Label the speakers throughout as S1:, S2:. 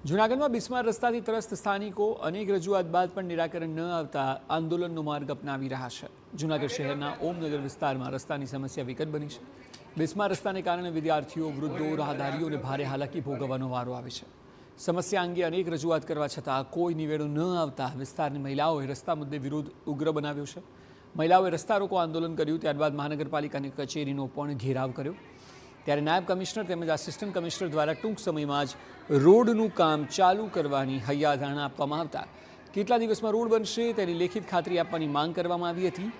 S1: જૂનાગઢમાં બિસ્માર રસ્તાથી ત્રસ્ત સ્થાનિકો અનેક રજૂઆત બાદ પણ નિરાકરણ ન આવતા આંદોલનનો માર્ગ અપનાવી રહ્યા છે। જૂનાગઢ શહેરના ઓમનગર વિસ્તારમાં રસ્તાની સમસ્યા વિકટ બની છે। બિસ્માર રસ્તાને કારણે વિદ્યાર્થીઓ, વૃદ્ધો, રાહદારીઓને ભારે હાલાકી ભોગવવાનો વારો આવે છે। સમસ્યા અંગે અનેક રજૂઆત કરવા છતાં કોઈ નિવેડો ન આવતા વિસ્તારની મહિલાઓએ રસ્તા મુદ્દે વિરોધ ઉગ્ર બનાવ્યો છે। મહિલાઓએ રસ્તા રોકો આંદોલન કર્યું, ત્યારબાદ મહાનગરપાલિકાની કચેરીનો પણ ઘેરાવ કર્યો। ત્યારે નાયબ કમિશનર તેમજ આસિસ્ટન્ટ કમિશનર દ્વારા ટૂંક સમયમાં જ રોડનું કામ ચાલુ કરવાની હૈયાધારણા આપવામાં આવતા કેટલા દિવસમાં રોડ બનશે તેની લેખિત ખાતરી આપવાની માંગ કરવામાં આવી હતી।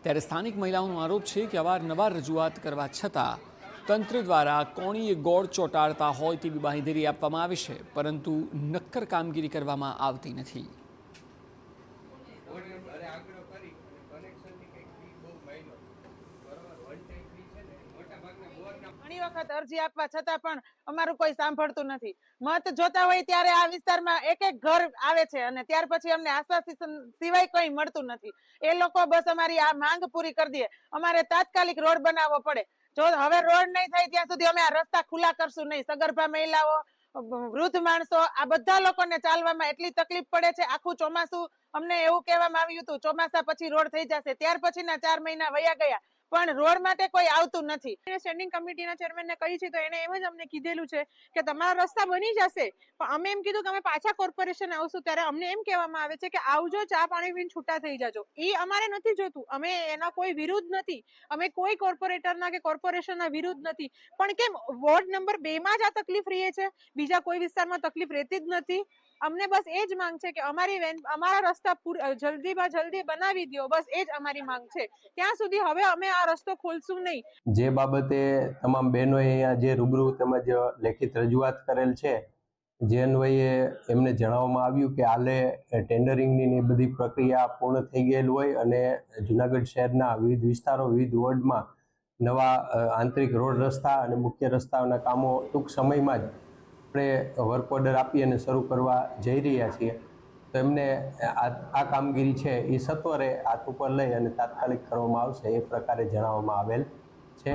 S1: ત્યારે સ્થાનિક મહિલાઓનો આરોપ છે કે અવારનવાર રજૂઆત કરવા છતાં તંત્ર દ્વારા કોણીએ ગોળ ચોંટાડતા હોય તેવી બાંહેધરી આપવામાં આવે છે, પરંતુ નક્કર કામગીરી કરવામાં આવતી નથી।
S2: ઘણી વખત અરજી આપવા છતાં પણ અમારું કોઈ સાંભળતું નથી। મત જોતા હોય ત્યારે આ વિસ્તારમાં એક એક ઘર આવે છે અને ત્યાર પછી અમને આશ્વાસન સિવાય કંઈ મળતું નથી। એ લોકો બસ અમારી આ માંગ પૂરી કરી દે, અમારે તાત્કાલિક રોડ બનાવવો પડે। જો હવે રોડ નહીં થાય ત્યાં સુધી અમે આ રસ્તા ખુલ્લા કરશું નહીં। સગર્ભા મહિલાઓ, વૃદ્ધ માણસો, આ બધા લોકોને ચાલવામાં એટલી તકલીફ પડે છે। આખું ચોમાસું અમને એવું કહેવામાં આવ્યું હતું ચોમાસા પછી રોડ થઈ જશે, ત્યાર પછીના 4 મહિના વયા ગયા પણ રોડ માટે કોઈ આવતું નથી।
S3: સ્ટેન્ડિંગ કમિટીના ચેરમેનને કહી છે તો એને એમ જ અમને કીધેલું છે કે તમારા રસ્તા બની જશે, પણ અમે એમ કીધું કે અમે પાછા કોર્પોરેશન આવશું ત્યારે અમને એમ કહેવામાં આવે છે કે આવજો, ચા પાણી પીને છૂટા થઈ જાજો। એ અમારે નથી જોતું, અમે એના કોઈ વિરુદ્ધ નથી, અમે કોઈ કોર્પોરેટરના કે કોર્પોરેશનના વિરુદ્ધ નથી, પણ કેમ વોર્ડ નંબર 2 માં જ આ તકલીફ રહે છે, બીજા કોઈ વિસ્તારમાં તકલીફ રહેતી જ નથી। અમને બસ એ જ માંગ છે કે અમારા રસ્તા જલ્દીમાં જલ્દી બનાવી દો, બસ એ જ અમારી માંગ છે। ત્યાં સુધી હવે અમે આ રસ્તો ખોલશું નહીં।
S4: જે બાબતે તમામ બહેનોએ અહીંયા જે રૂબરૂ તેમજ લેખિત રજૂઆત કરેલ છે, જે અન્વયે એમને જણાવવામાં આવ્યું કે હાલે ટેન્ડરિંગની બધી પ્રક્રિયા પૂર્ણ થઈ ગયેલ હોય અને જૂનાગઢ શહેરના વિવિધ વિસ્તારો, વિવિધ વોર્ડમાં નવા આંતરિક રોડ રસ્તા અને મુખ્ય રસ્તાઓના કામો ટૂંક સમયમાં જ આપણે વર્ક ઓર્ડર આપી અને શરૂ કરવા જઈ રહ્યા છીએ। તો એમને આ કામગીરી છે એ સત્વરે હાથ ઉપર લઈ અને તાત્કાલિક કરવામાં આવશે એ પ્રકારે જણાવવામાં આવેલ છે।